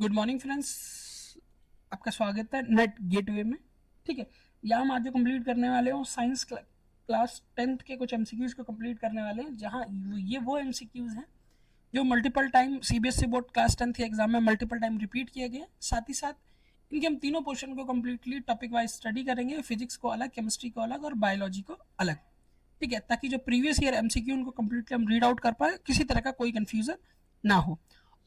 Good morning friends, आपका स्वागत है नेट गेटवे में। ठीक है, यहाँ हम आज जो कंप्लीट करने वाले हो साइंस क्लास 10th के कुछ एमसीक्यूज को कंप्लीट करने वाले हैं, जहाँ ये वो एमसीक्यूज हैं जो multiple time CBSE board class 10th के एग्जाम में मल्टीपल टाइम रिपीट किए गए। साथ ही साथ इनके हम तीनों पोर्शन को कम्प्लीटली टॉपिक वाइज स्टडी करेंगे, फिजिक्स को अलग, केमिस्ट्री को अलग और बायोलॉजी को अलग। ठीक है, ताकि जो प्रीवियस ईयर एमसीक्यू उनको कम्प्लीटली हम रीड आउट कर पाए, किसी तरह का कोई कंफ्यूजन ना हो।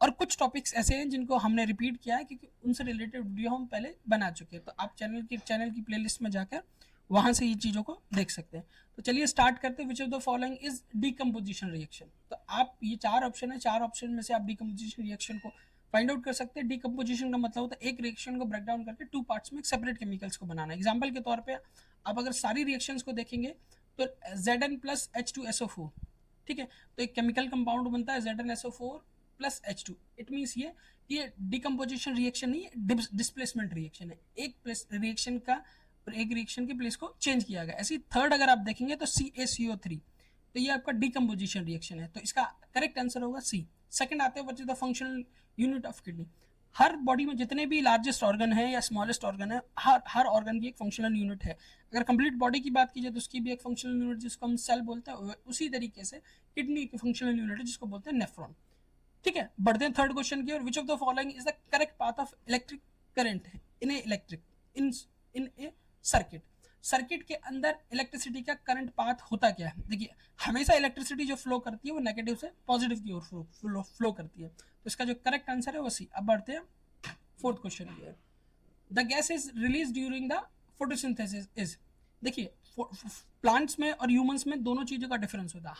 और कुछ टॉपिक्स ऐसे हैं जिनको हमने रिपीट किया है क्योंकि उनसे रिलेटेड वीडियो हम पहले बना चुके हैं, तो आप चैनल की प्लेलिस्ट में जाकर वहां से ये चीज़ों को देख सकते हैं। तो चलिए स्टार्ट करते हैं। विच of the following is decomposition reaction. तो आप ये चार ऑप्शन है, चार ऑप्शन में से आप डीकम्पोजिशन रिएक्शन को फाइंड आउट कर सकते हैं। डीकम्पोजिशन का मतलब होता है एक रिएक्शन को ब्रेक डाउन करके टू पार्ट्स में सेपरेट केमिकल्स को बनाना। एग्जाम्पल के तौर पर आप अगर सारी रिएक्शंस को देखेंगे तो Zn प्लस H2SO4, ठीक है, तो एक केमिकल कंपाउंड बनता है ZnSO4 plus H2। It means ये डिकम्पोजिशन रिएक्शन नहीं है, डिस्प्लेसमेंट रिएक्शन है। एक रिएक्शन का और एक रिएक्शन की प्लेस को चेंज किया गया। ऐसी थर्ड अगर आप देखेंगे तो CaCO3, तो ये आपका डिकम्पोजिशन रिएक्शन है, तो इसका करेक्ट आंसर होगा सी। सेकंड आते हैं what is the functional unit of kidney. Her body में जितने भी लार्जेस्ट ऑर्गन है या स्मॉलेस्ट ऑर्गन है, हर ऑर्गन की एक फंक्शनल यूनिट है। अगर कंप्लीट बॉडी की बात कीजिए तो उसकी भी एक फंक्शनल यूनिट जिसको हम सेल बोलते हैं, उसी तरीके से किडनी की फंक्शनल यूनिट है जिसको बोलते हैं नेफ्रॉन। ठीक है, बढ़ते हैं थर्ड क्वेश्चन की ओर। Which of the following is the correct path of electric current in a electric in a circuit. Circuit के अंदर इलेक्ट्रिसिटी का करंट पाथ होता क्या है? देखिए, हमेशा इलेक्ट्रिसिटी जो फ्लो करती है वो नेगेटिव से पॉजिटिव की ओर फ्लो करती है, तो इसका जो करेक्ट आंसर है वो सी। अब बढ़ते हैं फोर्थ क्वेश्चन की ओर। The gas is release during the photosynthesis is. देखिए, प्लांट्स में और ह्यूमंस में दोनों चीजों का डिफरेंस होता है।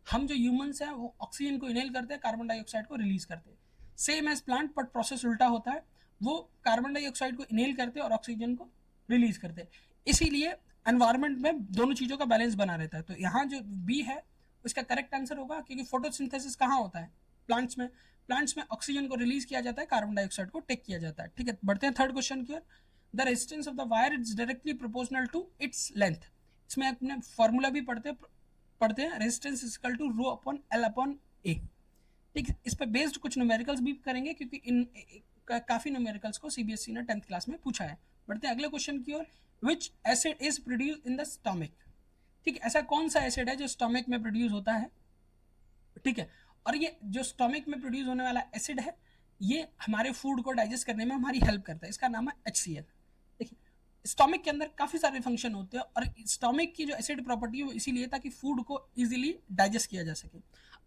हम जो ह्यूमंस हैं वो ऑक्सीजन को इनहेल करते हैं, कार्बन डाइऑक्साइड को रिलीज करते हैं। Same as plant, but process उल्टा होता है। वो कार्बन डाइऑक्साइड को इनहेल करते हैं और ऑक्सीजन को रिलीज करते हैं। इसीलिए एनवायरमेंट में दोनों चीजों का बैलेंस बना रहता है। तो यहाँ जो बी है उसका करेक्ट आंसर होगा, क्योंकि फोटोसिंथेसिस कहाँ होता है? प्लांट्स में ऑक्सीजन को रिलीज किया जाता है, कार्बन डाइऑक्साइड को टेक किया जाता है। ठीक है, बढ़ते हैं थर्ड क्वेश्चन की ओर। The resistance of the wire is directly proportional to its length. इसमें अपने फॉर्मूला भी पढ़ते हैं resistance equal to rho upon L upon A. ठीक है, इस पर बेस्ड कुछ न्यूमेरिकल्स भी करेंगे क्योंकि इन काफी न्यूमेरिकल्स को सीबीएसई ने 10th क्लास में पूछा है। बढ़ते हैं अगले क्वेश्चन की ओर। Which acid is produce in the stomach. ठीक है, ऐसा कौन सा एसिड है जो स्टमक में प्रोड्यूस होता है? ठीक है, और ये जो स्टमक में प्रोड्यूस होने वाला एसिड है ये हमारे फूड को डाइजेस्ट करने में हमारी हेल्प करता है। इसका नाम है HCl। देखिए, स्टमक के अंदर काफी सारे फंक्शन होते हैं और स्टमक की जो एसिड प्रॉपर्टी है वो इसीलिए ताकि फूड को इजीली डाइजेस्ट किया जा सके।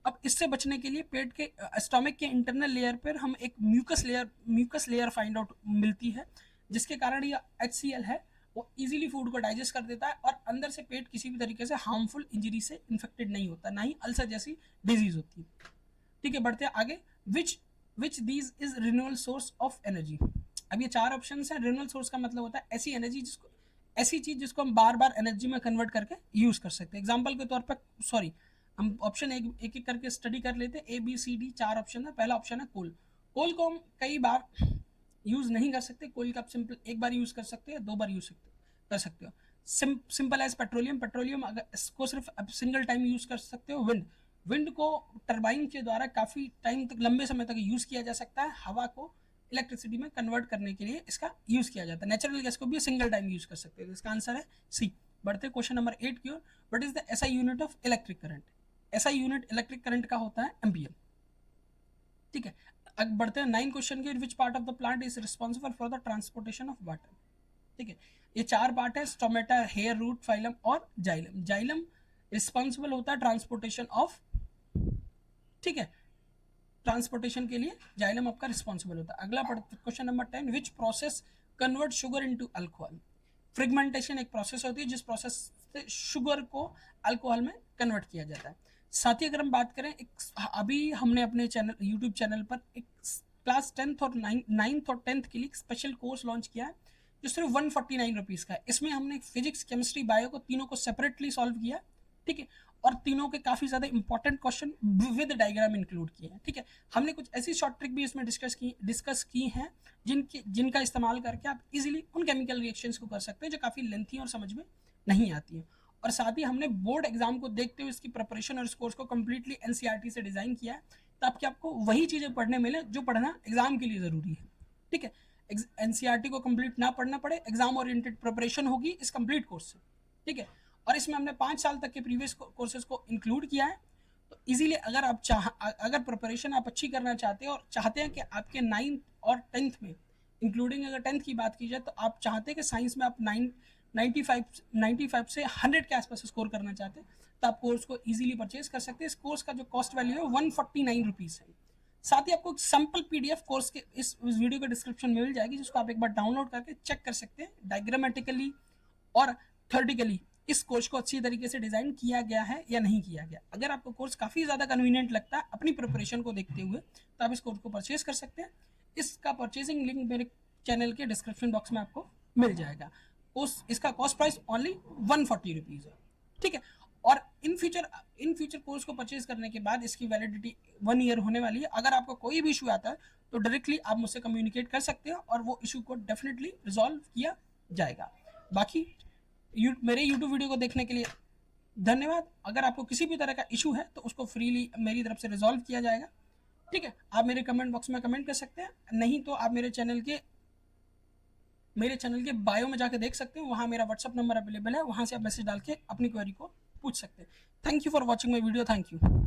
अब इससे बचने के लिए पेट के स्टमक के इंटरनल लेयर पर हम एक म्यूकस लेयर फाइंड आउट मिलती है, जिसके कारण ये HCl है वो इजीली फूड को डाइजेस्ट कर देता है और अंदर से पेट किसी भी तरीके से हार्मफुल इंजरी से इन्फेक्टेड नहीं होता, ना ही अल्सर जैसी डिजीज होती है। ठीक है, बढ़ते हैं आगे। Which these is renewable source of energy. अब ये चार ऑप्शन है। रिन्यूएबल सोर्स का मतलब होता है ऐसी चीज जिसको हम बार बार एनर्जी में कन्वर्ट करके यूज कर सकते हैं। एग्जाम्पल के तौर पर हम ऑप्शन एक एक करके स्टडी कर लेते हैं। ABCD चार ऑप्शन है। पहला ऑप्शन है कोल। कोल को हम कई बार यूज नहीं कर सकते। कोल का आप सिंपल एक बार यूज कर सकते हैं, दो बार यूज कर सकते हो। सिंपल एज पेट्रोलियम अगर इसको सिर्फ सिंगल टाइम यूज कर सकते हो। विंड को टरबाइन के द्वारा काफी टाइम तक, लंबे समय तक यूज किया जा सकता है। हवा को इलेक्ट्रिसिटी में कन्वर्ट करने के लिए इसका यूज किया जाता है। नेचुरल गैस को भी सिंगल टाइम यूज कर सकते हैं। इसका आंसर है सी। बढ़ते क्वेश्चन नंबर 8 की ओर। What is the SI unit of electric current. SI unit electric current का होता है एम्पियर। ठीक है, अब बढ़ते हैं 9 क्वेश्चन के। Which part of the plant is responsible for the transportation of water. ठीक है, ये चार पार्ट है, स्टोमेटा, हेयर, रूट, फाइलम और जाइलम। जाइलम रिस्पॉन्सिबल होता है ट्रांसपोर्टेशन ऑफ, ठीक है, ट्रांसपोर्टेशन के लिए जाइलम आपका रिस्पॉन्सिबल होता है। अगला question number 10। Which process convert sugar into alcohol. Fermentation एक प्रोसेस होती है जिस प्रोसेस से शुगर को अल्कोहल में कन्वर्ट किया जाता है। साथ ही अगर हम बात करें, अभी हमने अपने चैनल यूट्यूब चैनल पर एक क्लास 10th और 9th और 10th के लिए स्पेशल कोर्स लॉन्च किया है जो सिर्फ 149 रुपीज का है। इसमें हमने फिजिक्स, केमिस्ट्री, बायो को तीनों को सेपरेटली सॉल्व किया। ठीक है, और तीनों के काफी ज्यादा important question with diagram include किए हैं। ठीक है, हमने कुछ ऐसी शॉर्ट ट्रिक भी इसमें डिस्कस की हैं जिनका इस्तेमाल करके आप इजीली उन केमिकल रिएक्शंस को कर सकते हैं जो काफी लेंथी और समझ में नहीं आती है। और साथ ही हमने बोर्ड एग्जाम को देखते हुए इसकी प्रिपरेशन और इस कोर्स को कंप्लीटली NCERT से डिजाइन किया है ताकि आपको वही चीज़ें पढ़ने मिले जो पढ़ना एग्जाम के लिए ज़रूरी है। ठीक है, एनसीईआरटी को कंप्लीट ना पढ़ना पड़े, एग्जाम ओरिएंटेड प्रिपरेशन होगी इस कंप्लीट कोर्स से। ठीक है, और इसमें हमने 5 साल तक के प्रीवियस कोर्सेज को इंक्लूड किया है। तो इजीली अगर आप अगर प्रिपरेशन आप अच्छी करना चाहते हैं और चाहते हैं कि आपके 9th और 10th में, इंक्लूडिंग अगर 10th की बात की जाए, तो आप चाहते हैं कि साइंस में आप 95 से 100 के आसपास स्कोर करना चाहते हैं, तो आप कोर्स को इजीली परचेज कर सकते हैं। इस कोर्स का जो कॉस्ट वैल्यू है 149 रुपीज़ है। साथ ही आपको सैंपल पीडीएफ कोर्स के इस वीडियो के डिस्क्रिप्शन में मिल जाएगी, जिसको आप एक बार डाउनलोड करके चेक कर सकते हैं डायग्रामेटिकली और थ्योरेटिकली इस कोर्स को अच्छी तरीके से डिजाइन किया गया है या नहीं किया गया। अगर आपको कोर्स काफ़ी ज़्यादा कन्वीनियंट लगता है अपनी प्रिपरेशन को देखते हुए, तो आप इस कोर्स को परचेज कर सकते हैं। इसका परचेजिंग लिंक मेरे चैनल के डिस्क्रिप्शन बॉक्स में आपको मिल जाएगा। इसका कॉस्ट प्राइस ओनली 140 रुपीज़ है। ठीक है, और इन फ्यूचर कोर्स को परचेज करने के बाद इसकी वैलिडिटी 1 ईयर होने वाली है। अगर आपको कोई भी इशू आता है तो डायरेक्टली आप मुझसे कम्युनिकेट कर सकते हैं और वो इशू को डेफिनेटली रिजॉल्व किया जाएगा। बाकी मेरे यूट्यूब वीडियो को देखने के लिए धन्यवाद। अगर आपको किसी भी तरह का इशू है तो उसको फ्रीली मेरी तरफ से रिजॉल्व किया जाएगा। ठीक है, आप मेरे कमेंट बॉक्स में कमेंट कर सकते हैं, नहीं तो आप मेरे चैनल के बायो में जाकर देख सकते हैं, वहाँ मेरा व्हाट्सअप नंबर अवेलेबल है, वहाँ से आप मैसेज डाल के अपनी क्वेरी को पूछ सकते हैं। Thank you for watching my video. Thank you.